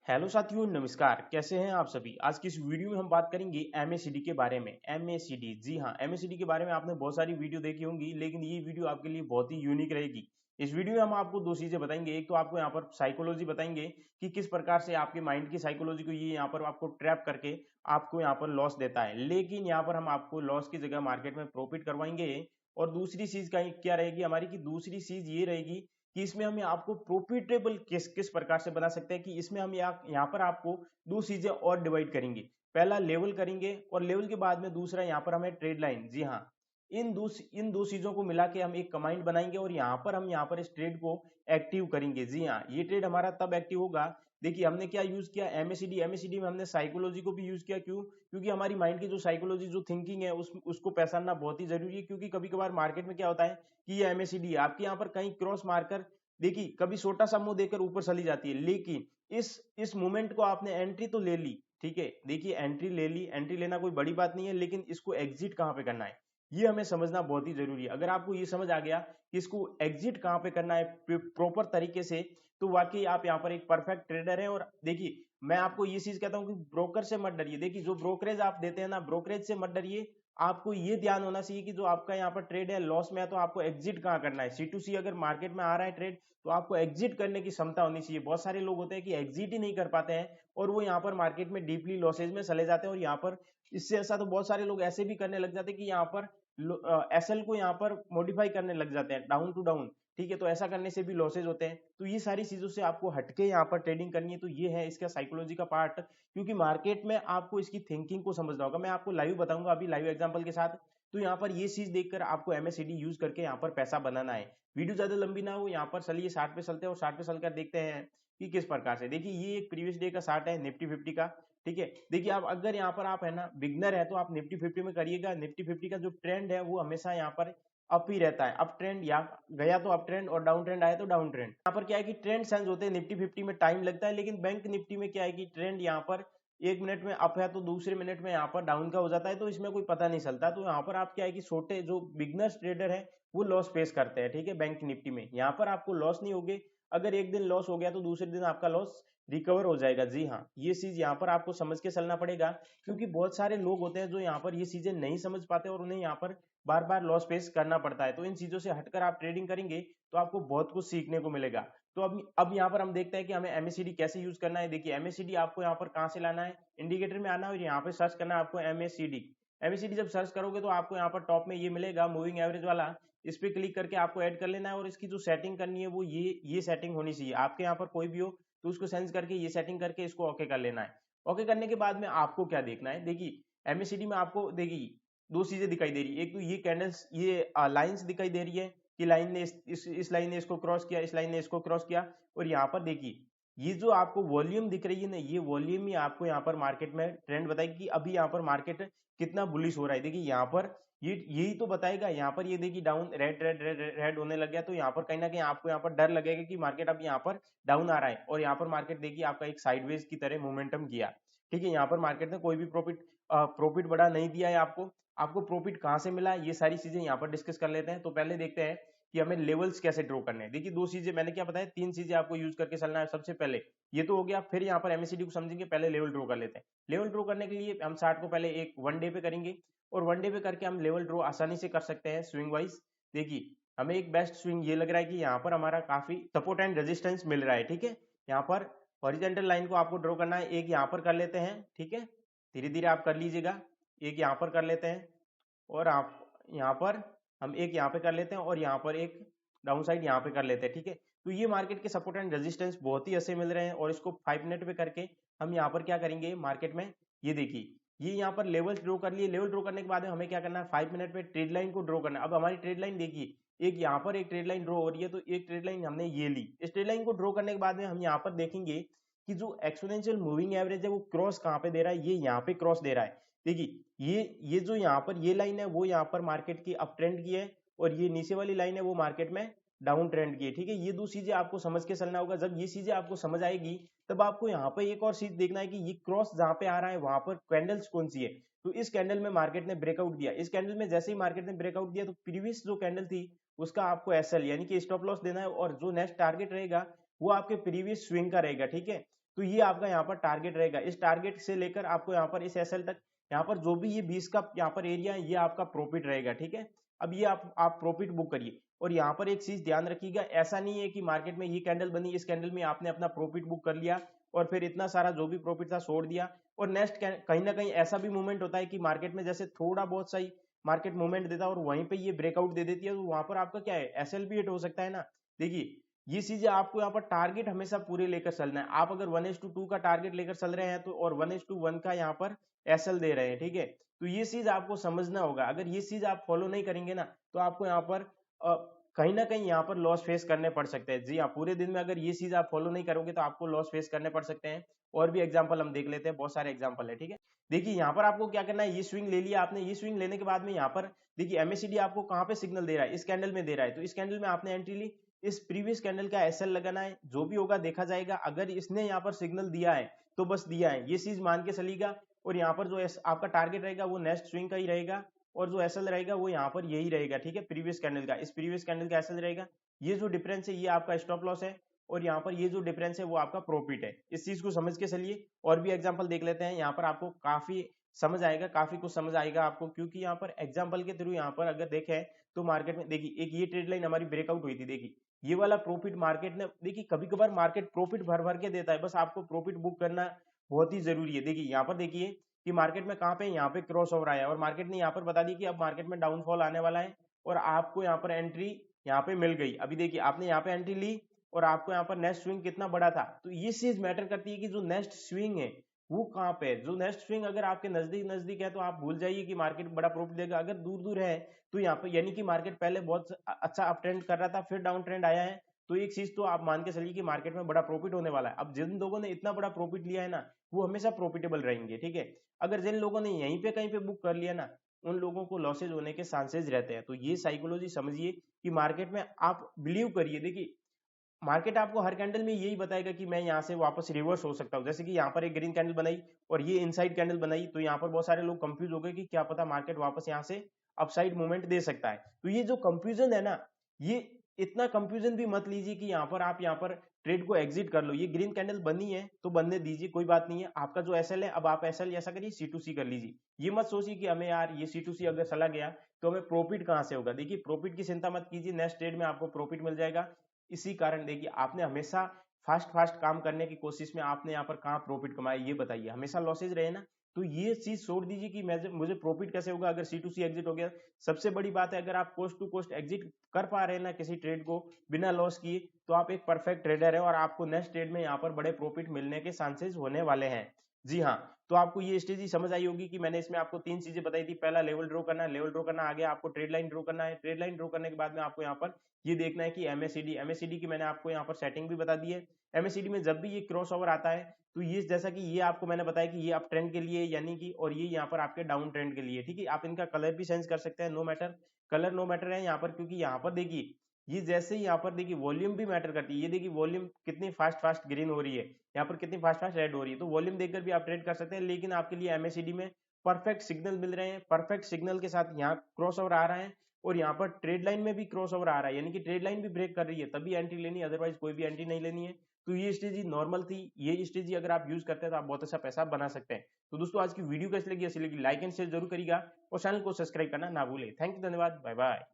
Hello साथियों, नमस्कार। कैसे हैं आप सभी। आज की इस वीडियो में हम बात करेंगे एमएसीडी के बारे में। एमएसीडी, जी हाँ, एमएसीडी के बारे में आपने बहुत सारी वीडियो देखी होंगी, लेकिन ये वीडियो आपके लिए बहुत ही यूनिक रहेगी। इस वीडियो में हम आपको दो चीजें बताएंगे। एक तो आपको यहाँ पर साइकोलॉजी बताएंगे कि किस प्रकार से आपके माइंड की साइकोलॉजी को ये यहाँ पर आपको ट्रैप करके आपको यहाँ पर लॉस देता है, लेकिन यहाँ पर हम आपको लॉस की जगह मार्केट में प्रॉफिट करवाएंगे। और दूसरी चीज का क्या रहेगी हमारी, की दूसरी चीज ये रहेगी कि इसमें हम आपको प्रॉफिटेबल किस किस प्रकार से बना सकते हैं, कि इसमें हम यहाँ पर आपको दो चीजें और डिवाइड करेंगे। पहला लेवल करेंगे, और लेवल के बाद में दूसरा यहाँ पर हमें ट्रेड लाइन। जी हाँ, इन दो चीजों को मिला के हम एक कमांड बनाएंगे, और यहाँ पर हम यहाँ पर इस ट्रेड को एक्टिव करेंगे। जी हाँ, ये ट्रेड हमारा तब एक्टिव होगा। देखिए हमने क्या यूज किया, एमएसीडी। एमएसीडी में हमने साइकोलॉजी को भी यूज किया। क्यों? क्योंकि हमारी माइंड की जो साइकोलॉजी, जो थिंकिंग है, उसको पहचानना बहुत ही जरूरी है। क्योंकि कभी कभार मार्केट में क्या होता है कि ये एमएसीडी आपके यहाँ पर कहीं क्रॉस मारकर, देखिए कभी छोटा सा मुंह देकर ऊपर चली जाती है, लेकिन इस मोमेंट को आपने एंट्री तो ले ली, ठीक है। देखिए एंट्री ले ली, एंट्री लेना कोई बड़ी बात नहीं है, लेकिन इसको एग्जिट कहां पे करना है ये हमें समझना बहुत ही जरूरी है। अगर आपको ये समझ आ गया कि इसको एग्जिट कहां पे करना है प्रॉपर तरीके से, तो वाकई आप यहाँ पर एक परफेक्ट ट्रेडर है। और देखिए मैं आपको ये चीज कहता हूँ कि ब्रोकर से मत डरिए। देखिए जो ब्रोकरेज आप देते हैं ना, ब्रोकरेज से मत डरिए। आपको ये ध्यान होना चाहिए कि जो आपका यहाँ पर ट्रेड है लॉस में है, तो आपको एग्जिट कहाँ करना है। सी टू सी अगर मार्केट में आ रहा है ट्रेड, तो आपको एग्जिट करने की क्षमता होनी चाहिए। बहुत सारे लोग होते हैं कि एग्जिट ही नहीं कर पाते हैं, और वो यहाँ पर मार्केट में डीपली लॉसेज में चले जाते हैं। और यहाँ पर इससे ऐसा तो बहुत सारे लोग ऐसे भी करने लग जाते हैं कि यहाँ पर एसएल को यहाँ पर मॉडिफाई करने लग जाते हैं डाउन टू डाउन, ठीक है। तो ऐसा करने से भी लॉसेज होते हैं। तो ये सारी चीजों से आपको हटके यहाँ पर ट्रेडिंग करनी है। तो ये है इसका साइकोलॉजी का पार्ट, क्योंकि मार्केट में आपको इसकी थिंकिंग को समझना होगा। मैं आपको लाइव बताऊंगा अभी, लाइव एग्जांपल के साथ। तो यहाँ पर ये चीज देखकर आपको एमएसीडी यूज करके यहाँ पर पैसा बनाना है। वीडियो ज्यादा लंबी ना हो, यहाँ पर चलिए 60 पे चलते हैं, और 60 पे चलकर देखते हैं कि किस प्रकार से। देखिए ये एक प्रीवियस डे का चार्ट है निफ्टी 50 का, ठीक है। देखिए आप अगर यहाँ पर आप है ना बिगनर है, तो आप निफ्टी 50 में करिएगा। निफ्टी 50 का जो ट्रेंड है वो हमेशा यहाँ पर अप ही रहता है। अप ट्रेंड या गया तो अप ट्रेंड, और डाउन ट्रेंड आया तो डाउन ट्रेंड। यहाँ पर क्या है कि ट्रेंड सेंस होते हैं निफ्टी 50 में, टाइम लगता है। लेकिन बैंक निफ्टी में क्या है कि ट्रेंड यहाँ पर एक मिनट में अप है, तो दूसरे मिनट में यहाँ पर डाउन का हो जाता है, तो इसमें कोई पता नहीं चलता। तो यहाँ पर आप क्या है कि छोटे जो बिगनर्स ट्रेडर है वो लॉस फेस करते हैं, ठीक है। बैंक निफ्टी में यहाँ पर आपको लॉस नहीं होगे। अगर एक दिन लॉस हो गया तो दूसरे दिन आपका लॉस रिकवर हो जाएगा। जी हाँ, ये चीज यहाँ पर आपको समझ के चलना पड़ेगा, क्योंकि बहुत सारे लोग होते हैं जो यहाँ पर ये चीजें नहीं समझ पाते, और उन्हें यहाँ पर बार बार लॉस फेस करना पड़ता है। तो इन चीजों से हटकर आप ट्रेडिंग करेंगे तो आपको बहुत कुछ सीखने को मिलेगा। तो अब यहाँ पर हम देखते हैं कि हमें एमएसीडी कैसे यूज करना है। देखिए एमएसीडी आपको यहाँ पर कहाँ से लाना है, इंडिकेटर में आना है, और यहाँ पे सर्च करना है आपको एमएसीडी। एमएसीडी जब सर्च करोगे तो आपको यहाँ पर टॉप में ये मिलेगा मूविंग एवरेज वाला। इस पे क्लिक करके आपको ऐड कर लेना है, और इसकी जो सेटिंग करनी है वो ये सेटिंग होनी चाहिए। आपके यहाँ पर कोई भी हो तो उसको सेंस करके ये सेटिंग करके इसको ओके कर लेना है। ओके करने के बाद में आपको क्या देखना है, देखिए एमएसीडी में आपको देखिए दो चीजें दिखाई दे रही है। एक तो ये कैंडल्स, ये लाइंस दिखाई दे रही है कि लाइन ने इस लाइन ने इसको क्रॉस किया, इस लाइन ने इसको क्रॉस किया। और यहाँ पर देखिए ये जो आपको वॉल्यूम दिख रही है ना, ये वॉल्यूम ही आपको यहाँ पर मार्केट में ट्रेंड बताएगी कि अभी यहाँ पर मार्केट कितना बुलिश हो रहा है। देखिए यहाँ पर ये यही तो बताएगा। यहाँ पर ये देखिए down red red red red होने लग गया, तो यहाँ पर कहीं ना कहीं आपको यहाँ पर डर लगेगा कि मार्केट अब यहाँ पर डाउन आ रहा है। और यहाँ पर मार्केट देखिए आपका एक साइडवेज की तरह मोमेंटम किया, ठीक है। यहाँ पर मार्केट ने कोई भी प्रॉफिट बड़ा नहीं दिया है आपको। आपको प्रॉफिट कहाँ से मिला, ये सारी चीजें यहाँ पर डिस्कस कर लेते हैं। तो पहले देखते हैं कि हमें लेवल्स कैसे ड्रॉ करने हैं। देखिए दो चीजें मैंने क्या बताया, तीन चीजें आपको यूज करके चलना है। सबसे पहले ये तो हो गया, फिर यहाँ पर एमएसीडी को समझेंगे, पहले लेवल ड्रॉ कर लेते हैं। लेवल ड्रॉ करने के लिए हम चार्ट को पहले एक वन डे पे करेंगे, और वन डे पे करके हम लेवल ड्रॉ आसानी से कर सकते हैं स्विंग वाइज। देखिए हमें एक बेस्ट स्विंग ये लग रहा है कि यहाँ पर हमारा काफी सपोर्ट एंड रेजिस्टेंस मिल रहा है, ठीक है। यहाँ पर हॉरिजॉन्टल लाइन को आपको ड्रॉ करना है। एक यहाँ पर कर लेते हैं, ठीक है, धीरे धीरे आप कर लीजिएगा। एक यहाँ पर कर लेते हैं, और आप यहाँ पर हम एक यहाँ पे कर लेते हैं, और यहाँ पर एक डाउन साइड यहाँ पे कर लेते हैं, ठीक है। तो ये मार्केट के सपोर्ट एंड रेजिस्टेंस बहुत ही अच्छे मिल रहे हैं। और इसको 5 मिनट पे करके हम यहाँ पर क्या करेंगे मार्केट में, ये देखिए ये यहाँ पर लेवल ड्रॉ कर लिए। लेवल ड्रॉ करने के बाद में हमें क्या करना है, 5 मिनट पे ट्रेड लाइन को ड्रॉ करना है। अब हमारी ट्रेड लाइन देखिए, एक यहाँ पर एक ट्रेड लाइन ड्रॉ हो रही है, तो एक ट्रेड लाइन हमने ये ली। इस ट्रेड लाइन को ड्रॉ करने के बाद में हम यहाँ पर देखेंगे कि जो एक्सपोनेंशियल मूविंग एवरेज है वो क्रॉस कहाँ पे दे रहा है, ये यहाँ पे क्रॉस दे रहा है। देखिए ये जो यहाँ पर ये लाइन है वो यहाँ पर मार्केट की अप ट्रेंड की है, और ये नीचे वाली लाइन है वो मार्केट में डाउन ट्रेंड की है, ठीक है। ये दो चीजें आपको समझ के चलना होगा। जब ये चीजें आपको समझ आएगी, तब आपको यहाँ पे एक और चीज देखना है कि ये क्रॉस जहाँ पे आ रहा है वहां पर कैंडल्स कौन सी है। तो इस कैंडल में मार्केट ने ब्रेकआउट दिया। इस कैंडल में जैसे ही मार्केट ने ब्रेकआउट दिया, तो प्रीवियस जो कैंडल थी उसका आपको एसएल यानी कि स्टॉप लॉस देना है, और जो नेक्स्ट टारगेट रहेगा वो आपके प्रीवियस स्विंग का रहेगा, ठीक है। तो ये आपका यहाँ पर टारगेट रहेगा। इस टारगेट से लेकर आपको यहाँ पर इस एसएल तक यहाँ पर जो भी ये 20 का यहाँ पर एरिया है ये आपका प्रॉफिट रहेगा, ठीक है। अब ये आप प्रॉफिट बुक करिए। और यहाँ पर एक चीज ध्यान रखिएगा, ऐसा नहीं है कि मार्केट में ये कैंडल बनी, इस कैंडल में आपने अपना प्रॉफिट बुक कर लिया और फिर इतना सारा जो भी प्रॉफिट था छोड़ दिया और नेक्स्ट कहीं ना कहीं ऐसा भी मूवमेंट होता है कि मार्केट में जैसे थोड़ा बहुत सही मार्केट मूवमेंट देता है और वहीं पे ये ब्रेकआउट दे देती है, तो वहां पर आपका क्या है, एसएल भी हिट हो सकता है ना। देखिए ये चीजें आपको यहाँ पर टारगेट हमेशा पूरे लेकर चलना है। आप अगर 1:2 का टारगेट लेकर चल रहे हैं तो और 1:1 का यहाँ पर एसएल दे रहे हैं, ठीक है। तो ये चीज आपको समझना होगा। अगर ये चीज आप फॉलो नहीं करेंगे ना तो आपको यहाँ पर कहीं ना कहीं यहाँ पर लॉस फेस करने पड़ सकते हैं। जी हाँ, पूरे दिन में अगर ये चीज आप फॉलो नहीं करोगे तो आपको लॉस फेस करने पड़ सकते हैं। और भी एग्जाम्पल हम देख लेते हैं, बहुत सारे एग्जाम्पल है, ठीक है। देखिए यहाँ पर आपको क्या करना है, ये स्विंग ले लिया आपने। ये स्विंग लेने के बाद में यहाँ पर देखिए एमएसीडी आपको कहाँ पे सिग्नल दे रहा है, इस कैंडल में दे रहा है। तो इस कैंडल में आपने एंट्री ली, इस प्रीवियस कैंडल का एसएल लगाना है, जो भी होगा देखा जाएगा। अगर इसने यहाँ पर सिग्नल दिया है तो बस दिया है, ये चीज मान के चलेगा। और यहाँ पर जो आपका टारगेट रहेगा वो नेक्स्ट स्विंग का ही रहेगा और जो एसएल रहेगा वो यहाँ पर यही रहेगा, ठीक है, प्रीवियस कैंडल का। इस प्रीवियस कैंडल का एसएल रहेगा। ये जो डिफरेंस है ये आपका स्टॉप लॉस है और यहाँ पर ये जो डिफरेंस है वो आपका प्रॉफिट है। इस चीज को समझ के चलिए। और भी एग्जांपल देख लेते हैं, यहाँ पर आपको काफी समझ आएगा, काफी कुछ समझ आएगा आपको, क्योंकि यहाँ पर एग्जाम्पल के थ्रू यहाँ पर अगर देखें तो मार्केट में देखिए एक ये ट्रेड लाइन हमारी ब्रेकआउट हुई थी। देखिए ये वाला प्रॉफिट मार्केट ने, देखिए कभी कभार मार्केट प्रॉफिट भर भर के देता है, बस आपको प्रॉफिट बुक करना बहुत ही जरूरी है। देखिए यहाँ पर देखिए कि मार्केट में कहाँ पे यहाँ पे क्रॉस ओवर आया और मार्केट ने यहाँ पर बता दी कि अब मार्केट में डाउनफॉल आने वाला है और आपको यहाँ पर एंट्री यहाँ पे मिल गई। अभी देखिए आपने यहाँ पे एंट्री ली और आपको यहाँ पर नेक्स्ट स्विंग कितना बड़ा था। तो ये चीज मैटर करती है कि जो नेक्स्ट स्विंग है वो कहाँ पे है। जो नेक्स्ट स्विंग अगर आपके नजदीक नजदीक है तो आप भूल जाइए कि मार्केट बड़ा प्रॉफिट देगा। अगर दूर दूर है तो यहाँ पे यानी कि मार्केट पहले बहुत अच्छा अप ट्रेंड कर रहा था, फिर डाउन ट्रेंड आया है, तो एक चीज तो आप मान के चलिए कि मार्केट में बड़ा प्रॉफिट होने वाला है। अब जिन लोगों ने इतना बड़ा प्रॉफिट लिया है ना वो हमेशा प्रॉफिटेबल रहेंगे, ठीक है। अगर जिन लोगों ने यहीं पे कहीं पे बुक कर लिया ना उन लोगों को लॉसेज होने के चांसेस रहते हैं। तो ये साइकोलॉजी समझिए कि मार्केट में आप बिलीव करिए। देखिए मार्केट आपको हर कैंडल में यही बताएगा कि मैं यहाँ से वापस रिवर्स हो सकता हूँ। जैसे कि यहाँ पर एक ग्रीन कैंडल बनाई और ये इनसाइड कैंडल बनाई, तो यहाँ पर बहुत सारे लोग कंफ्यूज हो गए कि क्या पता मार्केट वापस यहाँ से अपसाइड मूवमेंट दे सकता है। तो ये जो कंफ्यूजन है ना, ये इतना कंफ्यूजन भी मत लीजिए कि यहाँ पर आप यहाँ पर ट्रेड को एग्जिट कर लो। ये ग्रीन कैंडल बनी है तो बनने दीजिए, कोई बात नहीं है। आपका जो एसएल है अब आप एसएल ऐसा करिए C2C कर लीजिए। ये मत सोचिए कि हमें यार ये C2C अगर चला गया तो हमें प्रॉफिट कहाँ से होगा। देखिए प्रॉफिट की चिंता मत कीजिए, नेक्स्ट ट्रेड में आपको प्रॉफिट मिल जाएगा। इसी कारण देखिए आपने हमेशा फास्ट फास्ट काम करने की कोशिश में आपने यहाँ पर कहाँ प्रॉफिट कमाया ये बताइए। हमेशा लॉसेज रहे ना, तो ये चीज छोड़ दीजिए कि मुझे प्रॉफिट कैसे होगा अगर C2C एग्जिट हो गया। सबसे बड़ी बात है अगर आप कोस्ट टू कोस्ट एग्जिट कर पा रहे हैं ना किसी ट्रेड को बिना लॉस किए, तो आप एक परफेक्ट ट्रेडर है और आपको नेक्स्ट ट्रेड में यहाँ पर बड़े प्रॉफिट मिलने के चांसेस होने वाले हैं। जी हाँ, तो आपको ये स्ट्रेटजी समझ आई होगी कि मैंने इसमें आपको 3 चीजें बताई थी। पहला लेवल ड्रॉ करना है, लेवल ड्रॉ करना, आगे आपको ट्रेड लाइन ड्रॉ करना है। ट्रेड लाइन ड्रॉ करने के बाद में आपको यहाँ पर ये देखना है कि एमएससीडी की मैंने आपको यहाँ पर सेटिंग भी बता दी है। एमएससीडी में जब भी ये क्रॉस ओवर आता है तो ये जैसा कि ये आपको मैंने बताया कि ये अप ट्रेंड के लिए यानी कि, और ये यहाँ पर आपके डाउन ट्रेंड के लिए, ठीक है। आप इनका कलर भी चेंज कर सकते हैं, no matter, colour no matter है यहाँ पर, क्योंकि यहाँ पर देखिए ये जैसे ही यहाँ पर देखिए वॉल्यूम भी मैटर करती है। ये देखिए वॉल्यूम कितनी फास्ट फास्ट ग्रीन हो रही है, यहाँ पर कितनी फास्ट फास्ट रेड हो रही है। तो वॉल्यूम देखकर भी आप ट्रेड कर सकते हैं, लेकिन आपके लिए एमएससीडी में परफेक्ट सिग्नल मिल रहे हैं। परफेक्ट सिग्नल के साथ यहाँ क्रॉस ओवर आ रहा है और यहाँ पर ट्रेड लाइन में भी क्रॉस ओवर आ रहा है, यानी कि ट्रेड लाइन भी ब्रेक कर रही है, तभी एंट्री लेनी है, अदरवाइज कोई भी एंट्री नहीं लेनी है। तो ये स्ट्रेटजी नॉर्मल थी, ये स्ट्रेटजी अगर आप यूज करते हैं तो आप बहुत अच्छा पैसा बना सकते हैं। तो दोस्तों आज की वीडियो कैसी लगी, ऐसी लगी लाइक एंड शेयर जरूर करिएगा और चैनल को सब्सक्राइब करना ना भूले। थैंक यू, धन्यवाद, बाय बाय।